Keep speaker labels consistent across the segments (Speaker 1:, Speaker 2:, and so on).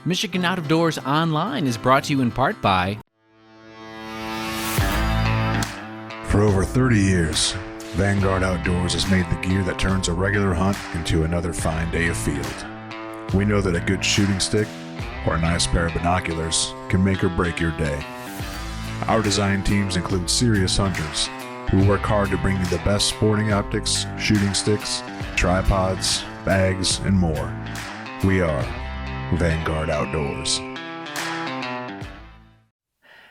Speaker 1: Michigan Out of Doors Online is brought to you in part by...
Speaker 2: For over 30 years, Vanguard Outdoors has made the gear that turns a regular hunt into another fine day of field. We know that a good shooting stick or a nice pair of binoculars can make or break your day. Our design teams include serious hunters who work hard to bring you the best sporting optics, shooting sticks, tripods, bags, and more. We are Vanguard Outdoors.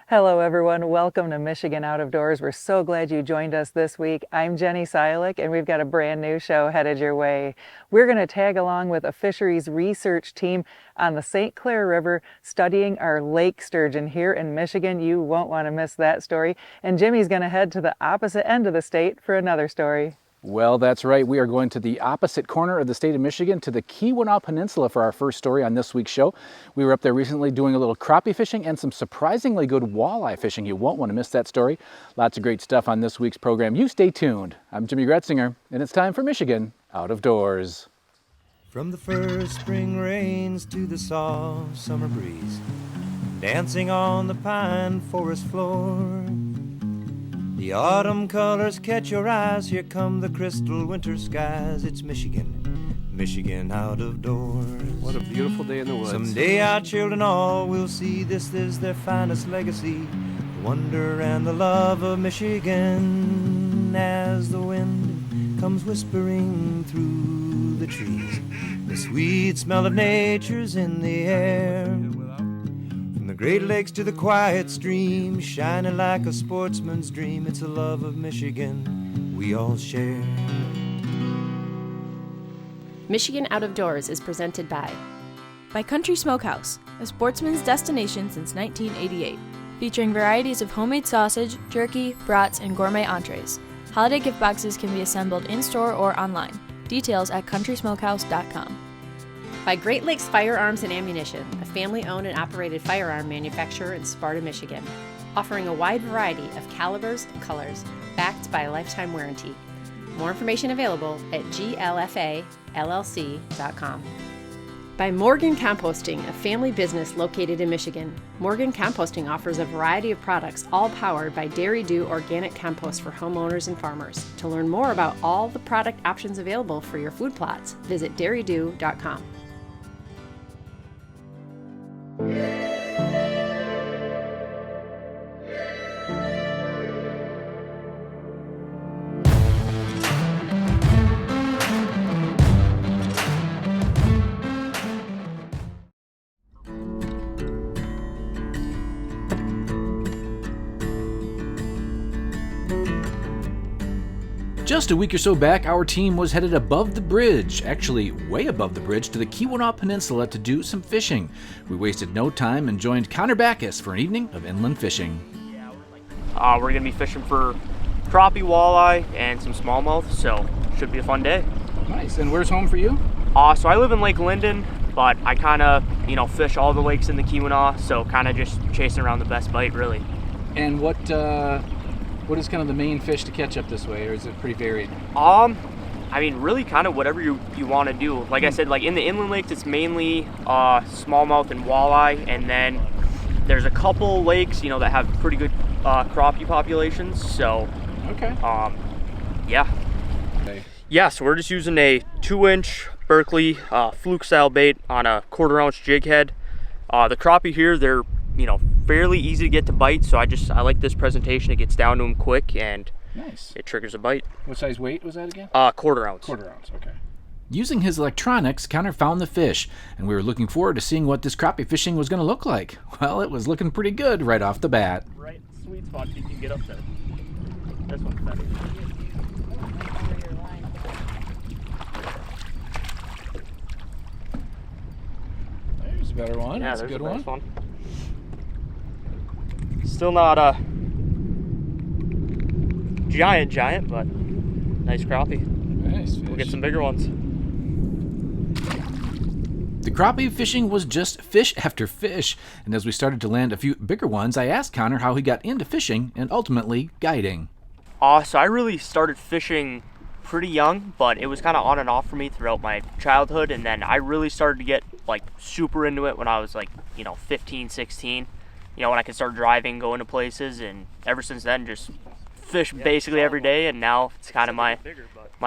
Speaker 3: Hello everyone, welcome to Michigan Out of Doors. We're so glad you joined us this week. I'm Jenny Silik and we've got a brand new show headed your way. We're going to tag along with a fisheries research team on the St. Clair River studying our lake sturgeon here in Michigan. You won't want to miss that story. And Jimmy's going to head to the opposite end of the state for another story.
Speaker 4: Well, that's right. We are going to the opposite corner of the state of Michigan, to the Keweenaw Peninsula for our first story on this week's show. We were up there recently doing a little crappie fishing and some surprisingly good walleye fishing. You won't want to miss that story. Lots of great stuff on this week's program. You stay tuned. I'm Jimmy Gretzinger, and it's time for Michigan Out of Doors.
Speaker 5: From the first spring rains to the soft summer breeze, dancing on the pine forest floor, the autumn colors catch your eyes. Here come the crystal winter skies. It's Michigan, Michigan out of doors.
Speaker 4: What a beautiful day in the woods.
Speaker 5: Someday our children all will see this is their finest legacy, the wonder and the love of Michigan. As the wind comes whispering through the trees, the sweet smell of nature's in the air. From the Great Lakes to the quiet stream, shining like a sportsman's dream, it's a love of Michigan we all share.
Speaker 6: Michigan Out of Doors is presented by
Speaker 7: Country Smokehouse, a sportsman's destination since 1988, featuring varieties of homemade sausage, jerky, brats, and gourmet entrees. Holiday gift boxes can be assembled in-store or online. Details at countrysmokehouse.com.
Speaker 6: By Great Lakes Firearms and Ammunition, a family-owned and operated firearm manufacturer in Sparta, Michigan, offering a wide variety of calibers and colors, backed by a lifetime warranty. More information available at glfallc.com. By Morgan Composting, a family business located in Michigan. Morgan Composting offers a variety of products, all powered by Dairy Dew organic compost for homeowners and farmers. To learn more about all the product options available for your food plots, visit dairydew.com.
Speaker 1: Just a week or so back, our team was headed above the bridge, actually way above the bridge, to the Keweenaw Peninsula to do some fishing. We wasted no time and joined Connor Backus for an evening of inland fishing.
Speaker 8: We're going to be fishing for crappie, walleye, and some smallmouth, so should be a fun day.
Speaker 4: Nice. And where's home for you?
Speaker 8: So I live in Lake Linden, but I kind of, fish all the lakes in the Keweenaw, so kind of just chasing around the best bite, really.
Speaker 4: And what is kind of the main fish to catch up this way, or is it pretty varied?
Speaker 8: Really kind of whatever you want to do. Like I said, like in the inland lakes, it's mainly smallmouth and walleye, and then there's a couple lakes, that have pretty good crappie populations, so.
Speaker 4: Okay.
Speaker 8: Yeah.
Speaker 4: Okay.
Speaker 8: Yeah, so we're just using a 2-inch Berkeley fluke style bait on a 1/4-ounce jig head. The crappie here, they're fairly easy to get to bite, so I like this presentation. It gets down to them quick and
Speaker 4: nice.
Speaker 8: It triggers a bite.
Speaker 4: What size weight was that again?
Speaker 8: 1/4 ounce.
Speaker 4: 1/4 ounce, okay.
Speaker 1: Using his electronics, Connor found the fish, and we were looking forward to seeing what this crappie fishing was going to look like. Well, it was looking pretty good right off the bat.
Speaker 8: Right, sweet spot if you can get up there. This one's better.
Speaker 4: There's a better one.
Speaker 8: Yeah,
Speaker 4: that's a
Speaker 8: there's
Speaker 4: good
Speaker 8: a nice one.
Speaker 4: Still not a
Speaker 8: giant, but nice crappie.
Speaker 4: Nice fish.
Speaker 8: We'll get some bigger ones.
Speaker 1: The crappie fishing was just fish after fish, and as we started to land a few bigger ones, I asked Connor how he got into fishing and ultimately guiding.
Speaker 8: So I really started fishing pretty young, but it was kind of on and off for me throughout my childhood, and then I really started to get like super into it when I was like, 15, 16, when I could start driving, going to places, and ever since then just fish basically every day, and now it's kind of my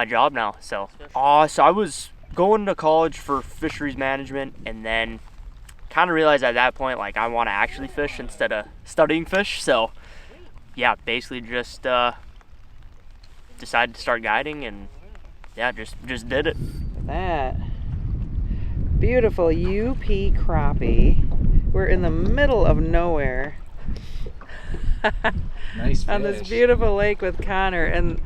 Speaker 8: job now. So I was going to college for fisheries management, and then kind of realized at that point like I want to actually fish instead of studying fish. So yeah, basically just decided to start guiding, and yeah, just did it.
Speaker 3: That beautiful UP crappie. We're in the middle of nowhere.
Speaker 4: Nice fish.
Speaker 3: On this beautiful lake with Connor, and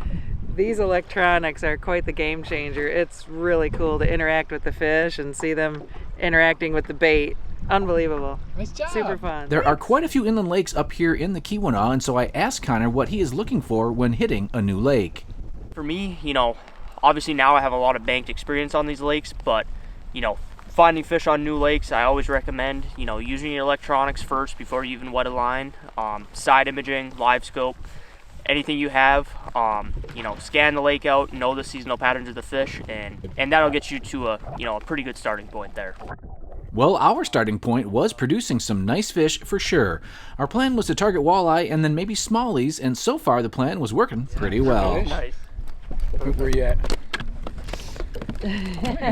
Speaker 3: these electronics are quite the game changer. It's really cool to interact with the fish and see them interacting with the bait. Unbelievable.
Speaker 4: Nice job.
Speaker 3: Super fun.
Speaker 1: There are quite a few inland lakes up here in the Keweenaw, and so I asked Connor what he is looking for when hitting a new lake.
Speaker 8: For me, obviously now I have a lot of banked experience on these lakes, but finding fish on new lakes, I always recommend using your electronics first before you even wet a line. Side imaging, live scope, anything you have. Scan the lake out, know the seasonal patterns of the fish, and that'll get you to a pretty good starting point there.
Speaker 1: Well, our starting point was producing some nice fish for sure. Our plan was to target walleye and then maybe smallies, and so far the plan was working pretty well.
Speaker 8: Nice.
Speaker 4: Where you at?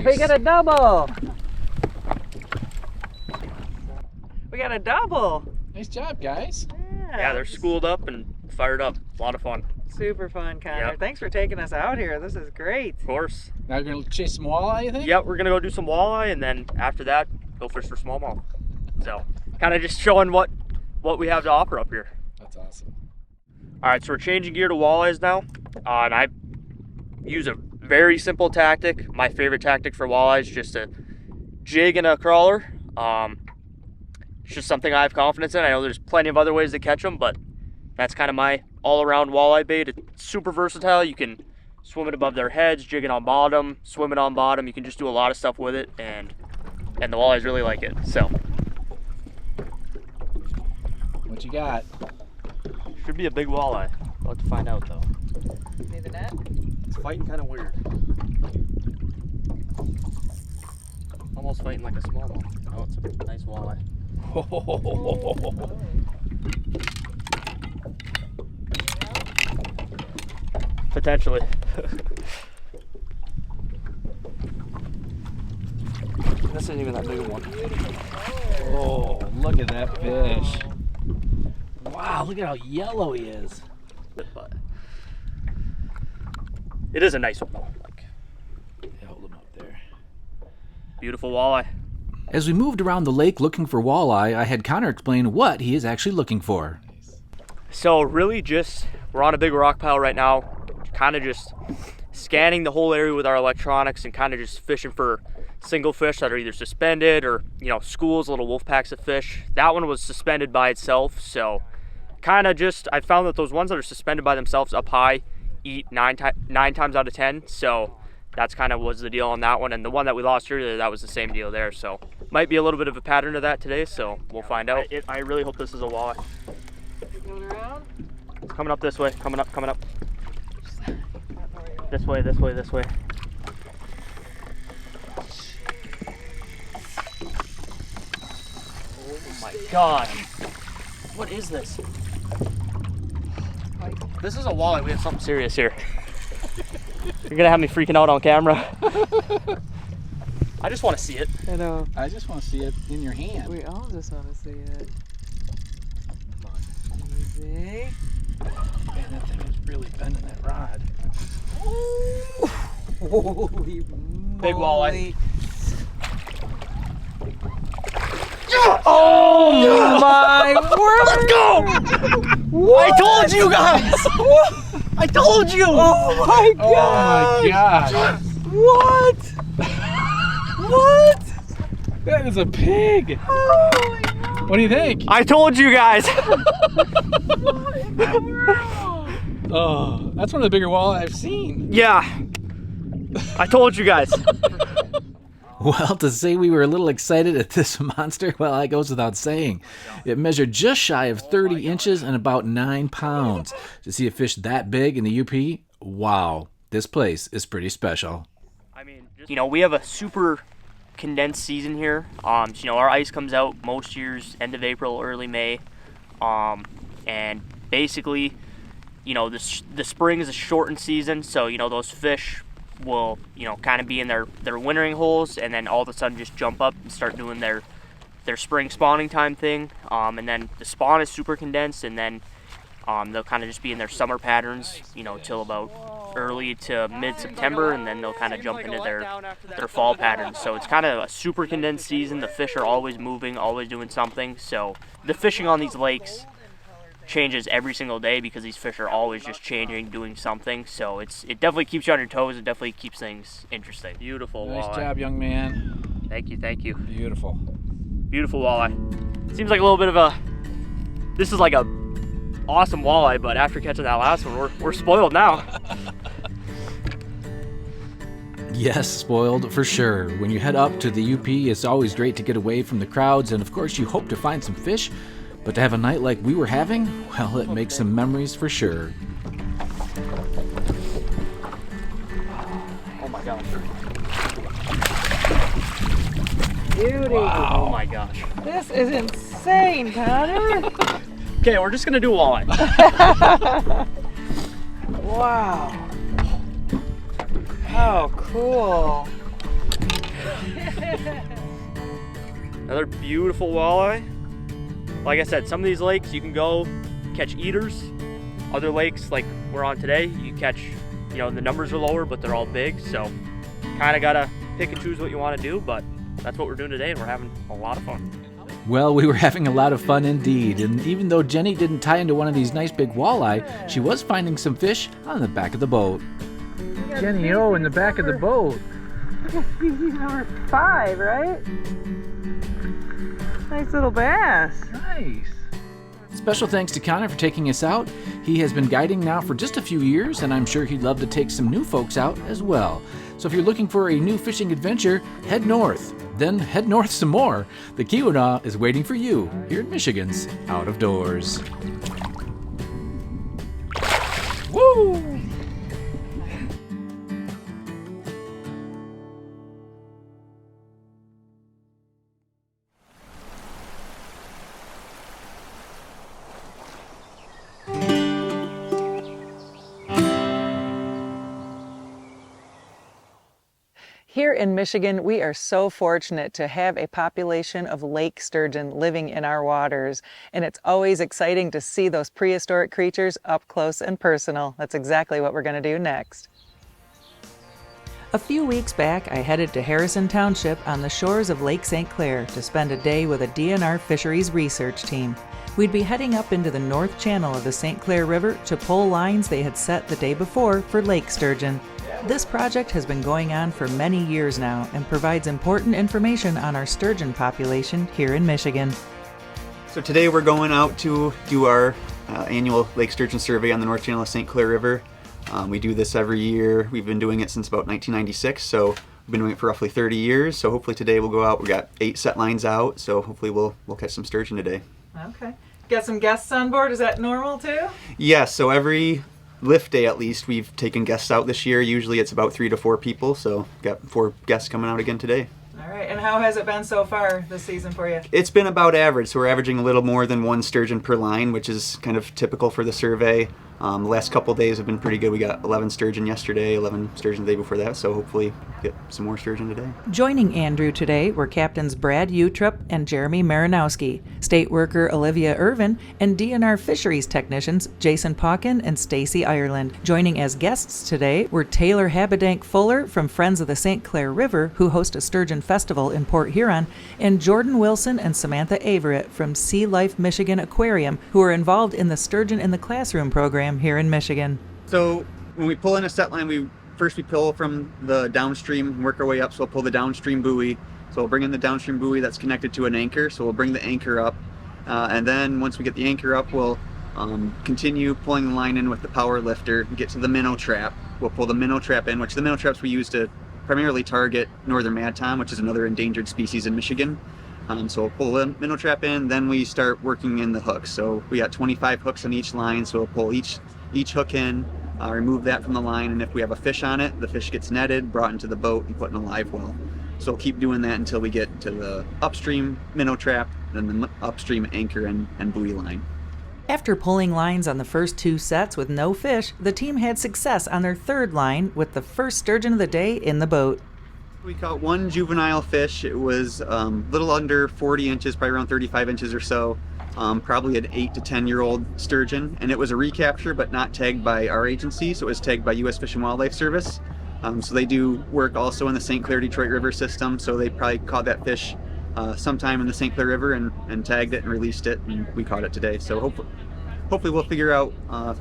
Speaker 3: We got a double. We got a double.
Speaker 4: Nice job, guys.
Speaker 8: Yeah, they're schooled up and fired up. A lot of fun.
Speaker 3: Super fun, Connor.
Speaker 8: Yep.
Speaker 3: Thanks for taking us out here. This is great.
Speaker 8: Of course.
Speaker 4: Now you're gonna chase some walleye, you think?
Speaker 8: Yep, we're gonna go do some walleye, and then after that, go fish for smallmouth. So, kind of just showing what we have to offer up here.
Speaker 4: That's awesome.
Speaker 8: All right, so we're changing gear to walleyes now, and I use a very simple tactic. My favorite tactic for walleyes is just a jig and a crawler. It's just something I have confidence in. I know there's plenty of other ways to catch them, but that's kind of my all-around walleye bait. It's super versatile. You can swim it above their heads, jig it on bottom, swim it on bottom. You can just do a lot of stuff with it, and the walleyes really like it. So,
Speaker 4: What you got?
Speaker 8: should be a big walleye. We'll have to find out though.
Speaker 3: Need the net?
Speaker 8: It's fighting kind of weird. Almost fighting like a smallmouth. Oh, it's a nice walleye. Potentially. This isn't even that big of one.
Speaker 4: Oh, look at that fish. Wow, look at how yellow he is.
Speaker 8: But it is a nice one though.
Speaker 4: Hold him up there.
Speaker 8: Beautiful walleye.
Speaker 1: As we moved around the lake looking for walleye, I had Connor explain what he is actually looking for.
Speaker 8: So really just, we're on a big rock pile right now, kind of just scanning the whole area with our electronics and kind of just fishing for single fish that are either suspended or, schools, little wolf packs of fish. That one was suspended by itself, so kind of just, I found that those ones that are suspended by themselves up high eat nine times out of 10, so that's kind of was the deal on that one. And the one that we lost earlier, that was the same deal there, so might be a little bit of a pattern to that today, so we'll find out. I really hope this is a walleye.
Speaker 3: Going around?
Speaker 8: Coming up this way, coming up. This way, this way, this way. Oh my gosh. What is this? This is a walleye. We have something serious here. You're gonna have me freaking out on camera. I just want to see it.
Speaker 3: I know.
Speaker 4: I just want to see it in your hand.
Speaker 3: We all just want to see it. Easy.
Speaker 4: Man, that thing is really bending that rod.
Speaker 3: Holy
Speaker 8: Big walleye.
Speaker 3: Oh my word!
Speaker 8: Let's go! I told you guys! I told you!
Speaker 3: Oh my
Speaker 4: Oh
Speaker 3: god!
Speaker 4: my god!
Speaker 3: What? What?
Speaker 4: That is a pig!
Speaker 3: Oh my god!
Speaker 4: What do you think?
Speaker 8: I told you guys!
Speaker 4: Oh, that's one of the bigger walleye I've seen.
Speaker 8: Yeah. I told you guys.
Speaker 1: Well, to say we were a little excited at this monster, well, that goes without saying. It measured just shy of 30 inches and about 9 pounds. To see a fish that big in the UP, wow. This place is pretty special.
Speaker 8: I mean, we have a super condensed season here. So, our ice comes out most years end of April, early May. And basically, the spring is a shortened season, so, those fish will, kind of be in their wintering holes, and then all of a sudden just jump up and start doing their spring spawning time thing. And then the spawn is super condensed, and then they'll kind of just be in their summer patterns, till about early to mid-September, and then they'll kind of jump into their fall patterns. So it's kind of a super condensed season. The fish are always moving, always doing something. So the fishing on these lakes changes every single day because these fish are always just changing, doing something. So it definitely keeps you on your toes. It definitely keeps things interesting. Beautiful
Speaker 4: Nice
Speaker 8: walleye.
Speaker 4: job, young man.
Speaker 8: Thank you.
Speaker 4: Beautiful.
Speaker 8: Beautiful walleye. Seems like a little bit of this is like a awesome walleye, but after catching that last one, we're spoiled now.
Speaker 1: Yes, spoiled for sure. When you head up to the UP, it's always great to get away from the crowds, and of course you hope to find some fish, but to have a night like we were having, well, it makes some memories for sure.
Speaker 8: Oh my gosh.
Speaker 3: Beauty.
Speaker 8: Wow. Oh my gosh.
Speaker 3: This is insane, Connor.
Speaker 8: Okay, we're just gonna do walleye.
Speaker 3: Wow. Oh, cool.
Speaker 8: Another beautiful walleye. Like I said, some of these lakes you can go catch eaters. Other lakes, like we're on today, you catch, the numbers are lower, but they're all big. So kind of gotta pick and choose what you want to do, but that's what we're doing today, and we're having a lot of fun.
Speaker 1: Well, we were having a lot of fun indeed, and even though Jenny didn't tie into one of these nice big walleye, she was finding some fish on the back of the boat.
Speaker 4: Jenny O in the back of the boat.
Speaker 3: Species number 5, right? Nice little bass.
Speaker 4: Nice.
Speaker 1: Special thanks to Connor for taking us out. He has been guiding now for just a few years, and I'm sure he'd love to take some new folks out as well. So if you're looking for a new fishing adventure, head north. Then head north some more. The Keweenaw is waiting for you here in Michigan's Out of Doors. Woo!
Speaker 3: Here in Michigan, we are so fortunate to have a population of lake sturgeon living in our waters, and it's always exciting to see those prehistoric creatures up close and personal. That's exactly what we're going to do next. A few weeks back, I headed to Harrison Township on the shores of Lake St. Clair to spend a day with a DNR fisheries research team. We'd be heading up into the north channel of the St. Clair River to pull lines they had set the day before for lake sturgeon. This project has been going on for many years now and provides important information on our sturgeon population here in Michigan.
Speaker 9: So today we're going out to do our annual lake sturgeon survey on the north channel of St. Clair River. We do this every year. We've been doing it since about 1996, so we've been doing it for roughly 30 years. So hopefully today we'll go out. We got 8 set lines out, so hopefully we'll catch some sturgeon today.
Speaker 3: Okay. Got some guests on board. Is that normal too?
Speaker 9: Yes, so every lift day at least we've taken guests out this year. Usually it's about 3 to 4 people, so got 4 guests coming out again today.
Speaker 3: All right, and how has it been so far this season for you?
Speaker 9: It's been about average, so we're averaging a little more than 1 sturgeon per line, which is kind of typical for the survey. The last couple days have been pretty good. We got 11 sturgeon yesterday, 11 sturgeon the day before that, so hopefully get some more sturgeon today.
Speaker 3: Joining Andrew today were Captains Brad Utrup and Jeremy Marinowski, State Worker Olivia Irvin, and DNR Fisheries Technicians Jason Pauken and Stacy Ireland. Joining as guests today were Taylor Habedank Fuller from Friends of the St. Clair River, who host a sturgeon festival in Port Huron, and Jordan Wilson and Samantha Averett from Sea Life Michigan Aquarium, who are involved in the Sturgeon in the Classroom program here in Michigan.
Speaker 9: So when we pull in a set line, we pull from the downstream and work our way up. So we'll pull the downstream buoy. So we'll bring in the downstream buoy that's connected to an anchor. So we'll bring the anchor up. And then once we get the anchor up, we'll continue pulling the line in with the power lifter and get to the minnow trap. We'll pull the minnow trap in, which the minnow traps we use to primarily target northern mad tom, which is another endangered species in Michigan. So we'll pull the minnow trap in, then we start working in the hooks. So we got 25 hooks on each line, so we'll pull each hook in, remove that from the line, and if we have a fish on it, the fish gets netted, brought into the boat, and put in a live well. So we'll keep doing that until we get to the upstream minnow trap, then the upstream anchor and buoy line.
Speaker 3: After pulling lines on the first 2 sets with no fish, the team had success on their 3rd line with the first sturgeon of the day in the boat.
Speaker 9: We caught 1 juvenile fish. It was a little under 40 inches, probably around 35 inches or so. Probably an 8 to 10-year-old sturgeon, and it was a recapture but not tagged by our agency, so it was tagged by U.S. Fish and Wildlife Service. So they do work also in the St. Clair-Detroit River system, so they probably caught that fish sometime in the St. Clair River and tagged it and released it, and we caught it today. So hopefully we'll figure out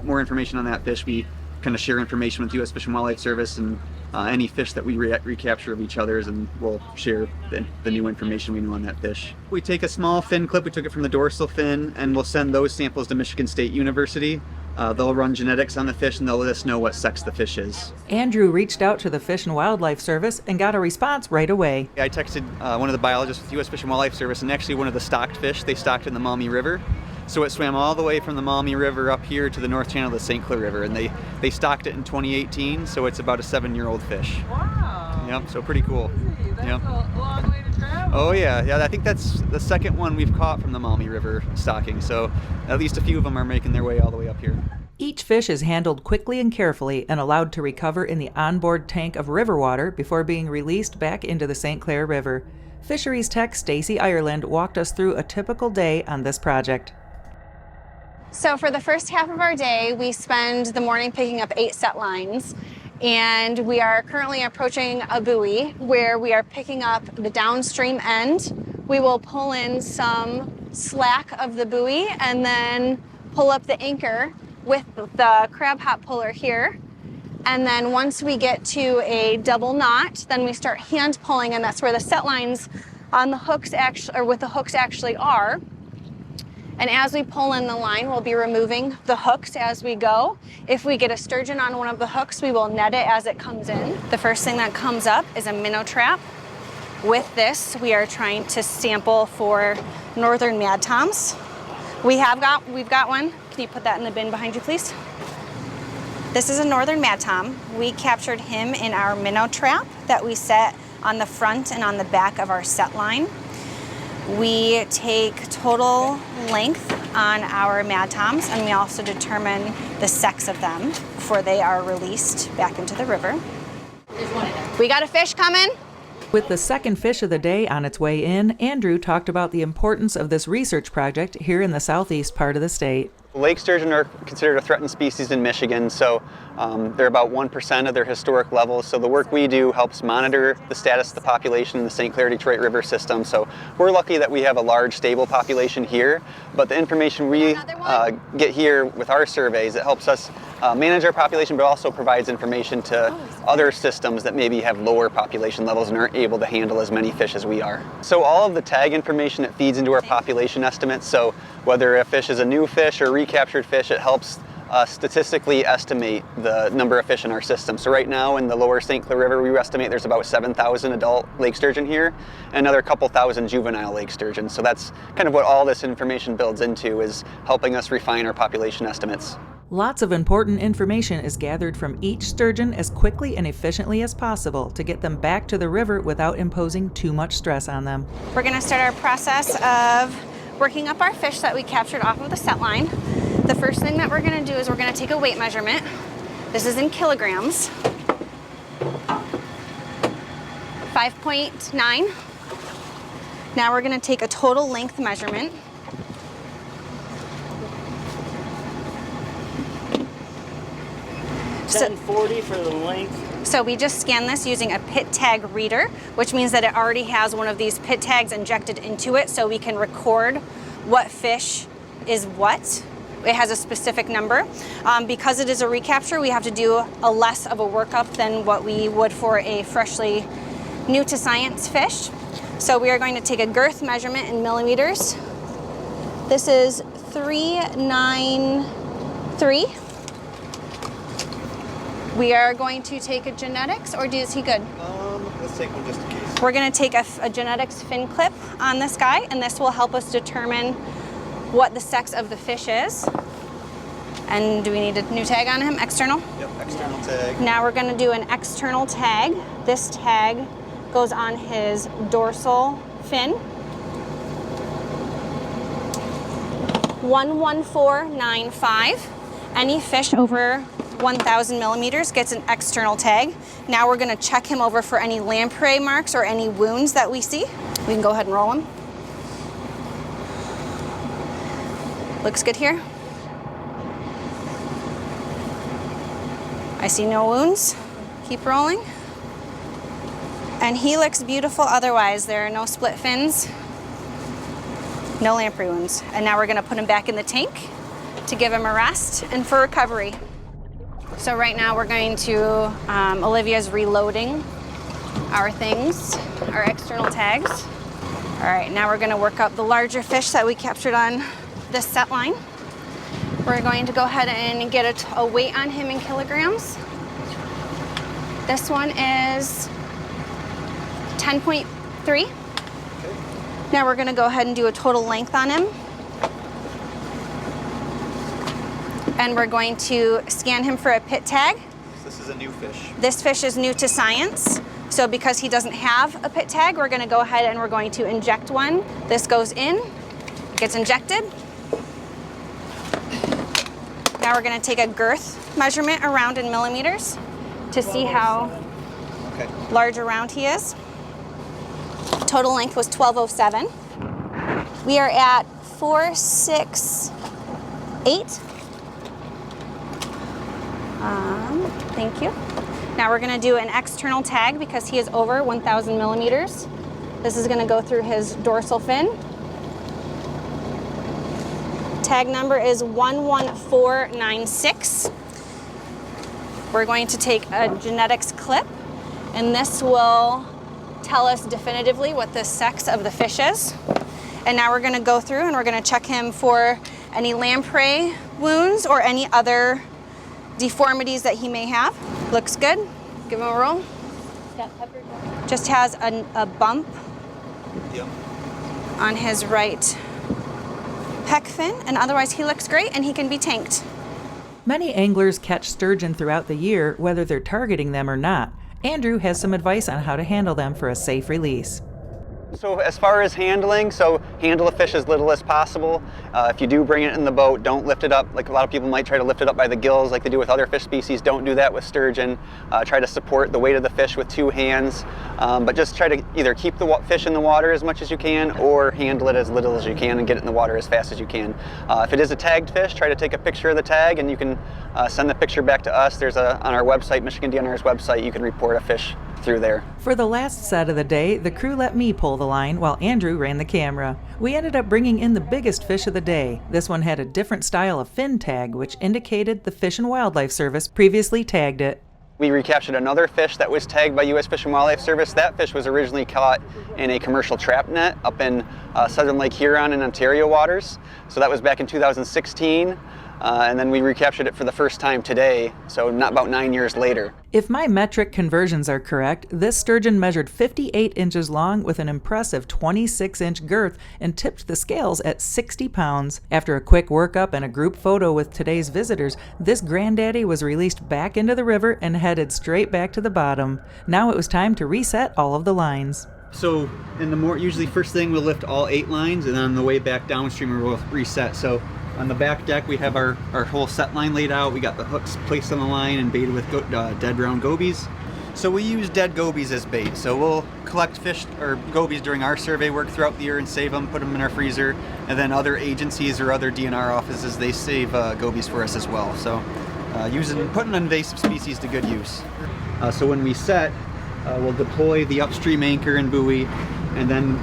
Speaker 9: more information on that fish. We kind of share information with U.S. Fish and Wildlife Service and any fish that we recapture of each other's, and we'll share the new information we know on that fish. We take a small fin clip, we took it from the dorsal fin, and we'll send those samples to Michigan State University. They'll run genetics on the fish and they'll let us know what sex the fish is.
Speaker 3: Andrew reached out to the Fish and Wildlife Service and got a response right away.
Speaker 9: I texted one of the biologists with U.S. Fish and Wildlife Service, and actually one of the stocked fish, they stocked in the Maumee River. So it swam all the way from the Maumee River up here to the north channel of the St. Clair River, and they stocked it in 2018, so it's about a 7-year-old fish.
Speaker 3: Wow.
Speaker 9: Yep, so pretty cool.
Speaker 3: That's
Speaker 9: yep.
Speaker 3: a long way to travel.
Speaker 9: Oh yeah, I think that's the second one we've caught from the Maumee River stocking, so at least a few of them are making their way all the way up here.
Speaker 3: Each fish is handled quickly and carefully and allowed to recover in the onboard tank of river water before being released back into the St. Clair River. Fisheries Tech Stacy Ireland walked us through a typical day on this project.
Speaker 10: So for the first half of our day, we spend the morning picking up 8 set lines, and we are currently approaching a buoy where we are picking up the downstream end. We will pull in some slack of the buoy and then pull up the anchor with the crab hop puller here. And then once we get to a double knot, then we start hand pulling, and that's where the set lines on the hooks actually are. And as we pull in the line, we'll be removing the hooks as we go. If we get a sturgeon on one of the hooks, we will net it as it comes in. The first thing that comes up is a minnow trap. With this, we are trying to sample for northern mad toms. We've got one. Can you put that in the bin behind you, please? This is a northern mad tom. We captured him in our minnow trap that we set on the front and on the back of our set line. We take total length on our mad toms, and we also determine the sex of them before they are released back into the river. We got a fish coming.
Speaker 3: With the second fish of the day on its way in, Andrew talked about the importance of this research project here in the southeast part of the state.
Speaker 9: Lake sturgeon are considered a threatened species in Michigan, so they're about 1% of their historic levels. So the work we do helps monitor the status of the population in the St. Clair-Detroit River system. So we're lucky that we have a large, stable population here, but the information we get here with our surveys, it helps us manage our population, but also provides information to other systems that maybe have lower population levels and aren't able to handle as many fish as we are. So all of the tag information, it feeds into our population estimates. So whether a fish is a new fish or recaptured fish, it helps statistically estimate the number of fish in our system. So right now in the lower St. Clair River, we estimate there's about 7,000 adult lake sturgeon here and another couple thousand juvenile lake sturgeon. So that's kind of what all this information builds into, is helping us refine our population estimates.
Speaker 3: Lots of important information is gathered from each sturgeon as quickly and efficiently as possible to get them back to the river without imposing too much stress on them.
Speaker 10: We're going to start our process of working up our fish that we captured off of the set line. The first thing that we're going to do is we're going to take a weight measurement. This is in kilograms. 5.9. Now we're going to take a total length measurement.
Speaker 11: So 1040 for the length.
Speaker 10: So we just scan this using a pit tag reader, which means that it already has one of these pit tags injected into it, so we can record what fish is what. It has a specific number. Because it is a recapture, we have to do a less of a workup than what we would for a freshly new to science fish. So we are going to take a girth measurement in millimeters. This is 393. We are going to take a genetics, or is he good?
Speaker 9: Let's take one just in case.
Speaker 10: We're going to take a genetics fin clip on this guy, and this will help us determine what the sex of the fish is. And do we need a new tag on him? External?
Speaker 9: Yep, external tag.
Speaker 10: Now we're going to do an external tag. This tag goes on his dorsal fin. 11495. Any fish over 1,000 millimeters gets an external tag. Now we're going to check him over for any lamprey marks or any wounds that we see. We can go ahead and roll him. Looks good here. I see no wounds. Keep rolling. And he looks beautiful otherwise. There are no split fins, no lamprey wounds. And now we're going to put him back in the tank to give him a rest and for recovery. So right now we're going to, Olivia's reloading our things, our external tags. All right, now we're going to work up the larger fish that we captured on this set line. We're going to go ahead and get a weight on him in kilograms. This one is 10.3. Now we're going to go ahead and do a total length on him. And we're going to scan him for a pit tag.
Speaker 9: This is a new fish.
Speaker 10: This fish is new to science. So because he doesn't have a pit tag, we're going to go ahead and we're going to inject one. This goes in, gets injected. Now we're going to take a girth measurement around in millimeters to see how large around he is. Total length was 1207. We are at 468. Thank you. Now we're going to do an external tag because he is over 1,000 millimeters. This is going to go through his dorsal fin. Tag number is 11496. We're going to take a genetics clip, and this will tell us definitively what the sex of the fish is. And now we're going to go through and we're going to check him for any lamprey wounds or any other deformities that he may have. Looks good. Give him a roll. Just has a bump on his right pec fin, and otherwise he looks great and he can be tanked.
Speaker 3: Many anglers catch sturgeon throughout the year, whether they're targeting them or not. Andrew has some advice on how to handle them for a safe release.
Speaker 9: So as far as handling, handle a fish as little as possible. If you do bring it in the boat, don't lift it up. Like a lot of people might try to lift it up by the gills like they do with other fish species. Don't do that with sturgeon. Try to support the weight of the fish with two hands. But just try to either keep the fish in the water as much as you can or handle it as little as you can and get it in the water as fast as you can. If it is a tagged fish, try to take a picture of the tag and you can send the picture back to us. There's on our website, Michigan DNR's website, you can report a fish through there.
Speaker 3: For the last set of the day, the crew let me pull the line while Andrew ran the camera. We ended up bringing in the biggest fish of the day. This one had a different style of fin tag, which indicated the Fish and Wildlife Service previously tagged it.
Speaker 9: We recaptured another fish that was tagged by U.S. Fish and Wildlife Service. That fish was originally caught in a commercial trap net up in southern Lake Huron in Ontario waters. So that was back in 2016. And then we recaptured it for the first time today, so not about 9 years later.
Speaker 3: If my metric conversions are correct, this sturgeon measured 58 inches long with an impressive 26-inch girth and tipped the scales at 60 pounds. After a quick workup and a group photo with today's visitors, this granddaddy was released back into the river and headed straight back to the bottom. Now it was time to reset all of the lines.
Speaker 9: So in the usually first thing we'll lift all 8 lines, and on the way back downstream we'll reset. So on the back deck, we have our whole set line laid out. We got the hooks placed on the line and baited with dead round gobies. So we use dead gobies as bait. So we'll collect fish or gobies during our survey work throughout the year and save them, put them in our freezer. And then other agencies or other DNR offices, they save gobies for us as well. So putting invasive species to good use. So when we set, we'll deploy the upstream anchor and buoy, and then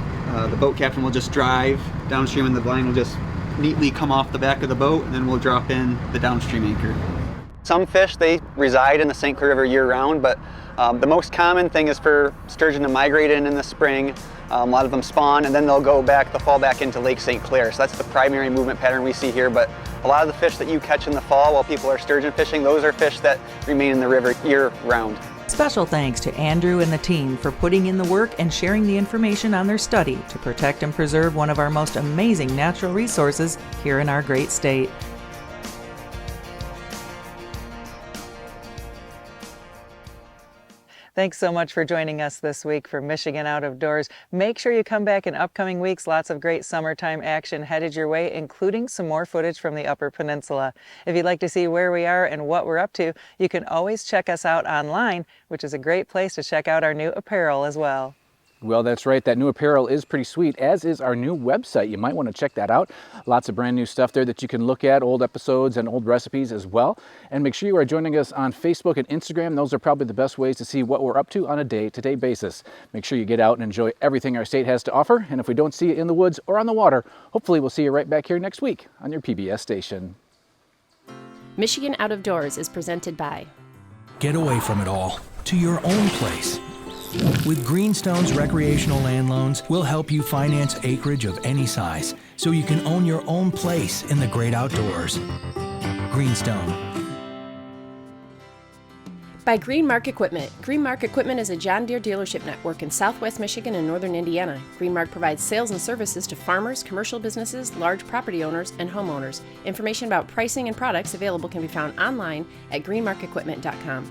Speaker 9: the boat captain will just drive downstream and the line will just neatly come off the back of the boat, and then we'll drop in the downstream anchor. Some fish, they reside in the St. Clair River year-round, but the most common thing is for sturgeon to migrate in the spring. A lot of them spawn, and then they'll fall back into Lake St. Clair. So that's the primary movement pattern we see here, but a lot of the fish that you catch in the fall while people are sturgeon fishing, those are fish that remain in the river year-round.
Speaker 3: Special thanks to Andrew and the team for putting in the work and sharing the information on their study to protect and preserve one of our most amazing natural resources here in our great state. Thanks so much for joining us this week for Michigan Out of Doors. Make sure you come back in upcoming weeks. Lots of great summertime action headed your way, including some more footage from the Upper Peninsula. If you'd like to see where we are and what we're up to, you can always check us out online, which is a great place to check out our new apparel as well.
Speaker 4: Well, that's right. That new apparel is pretty sweet, as is our new website. You might want to check that out. Lots of brand new stuff there that you can look at, old episodes and old recipes as well. And make sure you are joining us on Facebook and Instagram. Those are probably the best ways to see what we're up to on a day-to-day basis. Make sure you get out and enjoy everything our state has to offer. And if we don't see you in the woods or on the water, hopefully we'll see you right back here next week on your PBS station.
Speaker 6: Michigan Out of Doors is presented by
Speaker 12: Get away from it all to your own place. With Greenstone's recreational land loans, we'll help you finance acreage of any size so you can own your own place in the great outdoors. Greenstone.
Speaker 6: By Greenmark Equipment. Greenmark Equipment is a John Deere dealership network in southwest Michigan and northern Indiana. Greenmark provides sales and services to farmers, commercial businesses, large property owners, and homeowners. Information about pricing and products available can be found online at greenmarkequipment.com.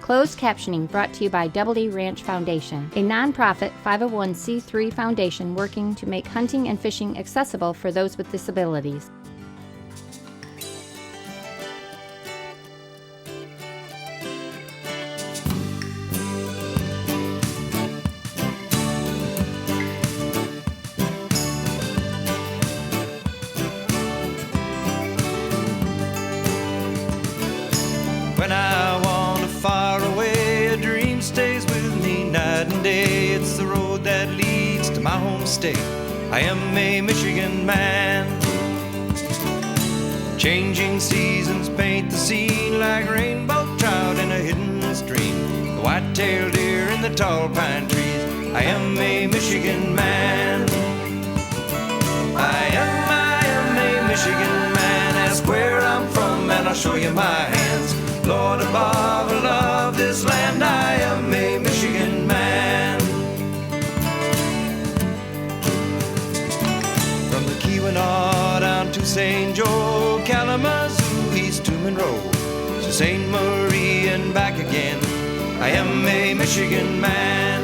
Speaker 13: Closed captioning brought to you by Double D Ranch Foundation, a nonprofit 501c3 foundation working to make hunting and fishing accessible for those with disabilities.
Speaker 5: When I wander far away, a dream stays with me night and day. It's the road that leads to my home state. I am a Michigan man. Changing seasons paint the scene like rainbow trout in a hidden stream. The white-tailed deer in the tall pine trees. I am a Michigan man. I am a Michigan man. Ask where I'm from and I'll show you my hands. Lord above, I love this land. I am a Michigan man. From the Keweenaw down to St. Joe, Kalamazoo, east to Monroe, to St. Marie and back again. I am a Michigan man.